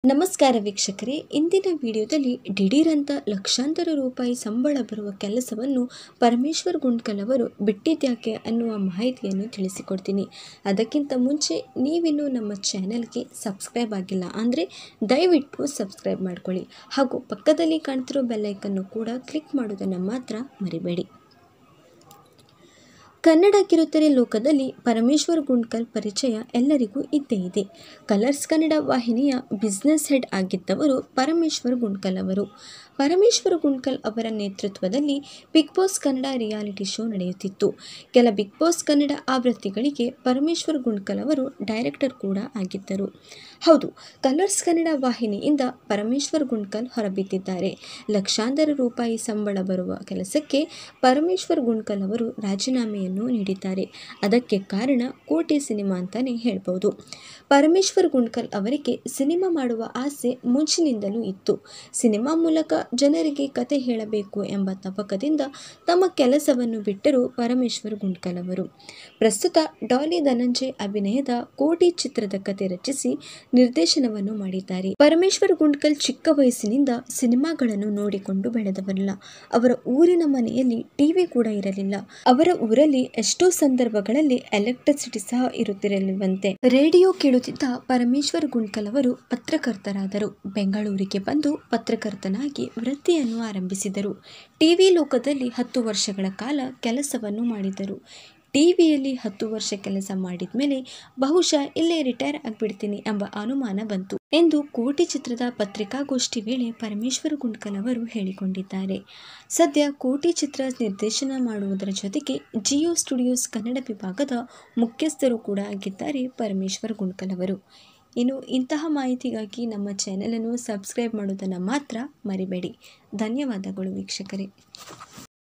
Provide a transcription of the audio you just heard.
ನಮಸ್ಕಾರ ವೀಕ್ಷಕರೇ, ಇಂದಿನ ವಿಡಿಯೋದಲ್ಲಿ ದಿಢೀರಂತ ಲಕ್ಷಾಂತರ ರೂಪಾಯಿ ಸಂಬಳ ಬರುವ ಕೆಲಸವನ್ನು ಪರಮೇಶ್ವರ್ ಗುಂಡ್ಕಲ್ ಅವರು ಬಿಟ್ಟಿದ್ಯಾಕೆ ಅನ್ನುವ ಮಾಹಿತಿಯನ್ನು ತಿಳಿಸಿಕೊಡ್ತೀನಿ. ಅದಕ್ಕಿಂತ ಮುಂಚೆ ನೀವಿನ್ನೂ ನಮ್ಮ ಚಾನೆಲ್ಗೆ ಸಬ್ಸ್ಕ್ರೈಬ್ ಆಗಿಲ್ಲ ಅಂದರೆ ದಯವಿಟ್ಟು ಸಬ್ಸ್ಕ್ರೈಬ್ ಮಾಡ್ಕೊಳ್ಳಿ ಹಾಗೂ ಪಕ್ಕದಲ್ಲಿ ಕಾಣ್ತಿರೋ ಬೆಲ್ಲೈಕನ್ನು ಕೂಡ ಕ್ಲಿಕ್ ಮಾಡೋದನ್ನು ಮಾತ್ರ ಮರಿಬೇಡಿ. ಕನ್ನಡ ಕಿರುತೆರೆ ಲೋಕದಲ್ಲಿ ಪರಮೇಶ್ವರ್ ಗುಂಡ್ಕಲ್ ಪರಿಚಯ ಎಲ್ಲರಿಗೂ ಇದ್ದೇ ಇದೆ. ಕಲರ್ಸ್ ಕನ್ನಡ ವಾಹಿನಿಯ ಬಿಸ್ನೆಸ್ ಹೆಡ್ ಆಗಿದ್ದವರು ಪರಮೇಶ್ವರ್ ಗುಂಡ್ಕಲ್ ಅವರು. ಪರಮೇಶ್ವರ್ ಗುಂಡ್ಕಲ್ ಅವರ ನೇತೃತ್ವದಲ್ಲಿ Bigg Boss Kannada reality show ನಡೆಯುತ್ತಿತ್ತು. ಕೆಲ ಬಿಗ್ ಬಾಸ್ ಕನ್ನಡ ಆವೃತ್ತಿಗಳಿಗೆ ಪರಮೇಶ್ವರ್ ಗುಂಡ್ಕಲ್ ಅವರು ಡೈರೆಕ್ಟರ್ ಕೂಡ ಆಗಿದ್ದರು. ಹೌದು, ಕಲರ್ಸ್ ಕನ್ನಡ ವಾಹಿನಿಯಿಂದ ಪರಮೇಶ್ವರ್ ಗುಂಡ್ಕಲ್ ಹೊರಬಿದ್ದಿದ್ದಾರೆ. ಲಕ್ಷಾಂತರ ರೂಪಾಯಿ ಸಂಬಳ ಬರುವ ಕೆಲಸಕ್ಕೆ ಪರಮೇಶ್ವರ್ ಗುಂಡ್ಕಲ್ ಅವರು ರಾಜೀನಾಮೆಯನ್ನು ನೀಡಿದ್ದಾರೆ. ಅದಕ್ಕೆ ಕಾರಣ ಕೋಟಿ ಸಿನಿಮಾ ಅಂತಾನೆ ಹೇಳ್ಬೋದು. ಪರಮೇಶ್ವರ್ ಗುಂಡ್ಕಲ್ ಅವರಿಗೆ ಸಿನಿಮಾ ಮಾಡುವ ಆಸೆ ಮುಂಚಿನಿಂದಲೂ ಇತ್ತು. ಸಿನಿಮಾ ಮೂಲಕ ಜನರಿಗೆ ಕತೆ ಹೇಳಬೇಕು ಎಂಬ ತವಕದಿಂದ ತಮ್ಮ ಕೆಲಸವನ್ನು ಬಿಟ್ಟರು ಪರಮೇಶ್ವರ್ ಗುಂಡ್ಕಲ್ ಅವರು. ಪ್ರಸ್ತುತ ಡಾಲಿ ಧನಂಜಯ್ ಅಭಿನಯದ ಕೋಟಿ ಚಿತ್ರದ ಕತೆ ರಚಿಸಿ ನಿರ್ದೇಶನವನ್ನು ಮಾಡಿದ್ದಾರೆ. ಪರಮೇಶ್ವರ್ ಗುಂಡ್ಕಲ್ ಚಿಕ್ಕ ವಯಸ್ಸಿನಿಂದ ಸಿನಿಮಾಗಳನ್ನು ನೋಡಿಕೊಂಡು ಬೆಳೆದವರಲ್ಲ. ಅವರ ಊರಿನ ಮನೆಯಲ್ಲಿ ಟಿವಿ ಕೂಡ ಇರಲಿಲ್ಲ. ಅವರ ಊರಲ್ಲಿ ಎಷ್ಟೋ ಸಂದರ್ಭಗಳಲ್ಲಿ ಎಲೆಕ್ಟ್ರಿಸಿಟಿ ಸಹ ಇರುತ್ತಿರಲಿಲ್ಲವಂತೆ. ರೇಡಿಯೋ ಕೇಳುತ್ತಿದ್ದ ಪರಮೇಶ್ವರ್ ಗುಂಡ್ಕಲ್ ಅವರು ಪತ್ರಕರ್ತರಾದರು. ಬೆಂಗಳೂರಿಗೆ ಬಂದು ಪತ್ರಕರ್ತನಾಗಿ ವೃತ್ತಿಯನ್ನು ಆರಂಭಿಸಿದರು. ಟಿವಿ ಲೋಕದಲ್ಲಿ 10 ವರ್ಷಗಳ ಕಾಲ ಕೆಲಸವನ್ನು ಮಾಡಿದರು. ಟಿವಿಯಲ್ಲಿ 10 ವರ್ಷ ಕೆಲಸ ಮಾಡಿದ ಮೇಲೆ ಬಹುಶಃ ಇಲ್ಲೇ ರಿಟೈರ್ ಆಗಿಬಿಡ್ತೀನಿ ಎಂಬ ಅನುಮಾನ ಬಂತು ಎಂದು ಕೋಟಿ ಚಿತ್ರದ ಪತ್ರಿಕಾಗೋಷ್ಠಿ ವೇಳೆ ಪರಮೇಶ್ವರ್ ಗುಂಡ್ಕಲ್ ಅವರು ಹೇಳಿಕೊಂಡಿದ್ದಾರೆ. ಸದ್ಯ ಕೋಟಿ ಚಿತ್ರ ನಿರ್ದೇಶನ ಮಾಡುವುದರ ಜೊತೆಗೆ ಜಿಯೋ ಸ್ಟುಡಿಯೋಸ್ ಕನ್ನಡ ವಿಭಾಗದ ಮುಖ್ಯಸ್ಥರು ಕೂಡ ಆಗಿದ್ದಾರೆ ಪರಮೇಶ್ವರ್ ಗುಂಡ್ಕಲ್ ಅವರು. ಇನ್ನು ಇಂತಹ ಮಾಹಿತಿಗಾಗಿ ನಮ್ಮ ಚಾನೆಲನ್ನು ಸಬ್ಸ್ಕ್ರೈಬ್ ಮಾಡೋದನ್ನು ಮಾತ್ರ ಮರಿಬೇಡಿ. ಧನ್ಯವಾದಗಳು ವೀಕ್ಷಕರೇ.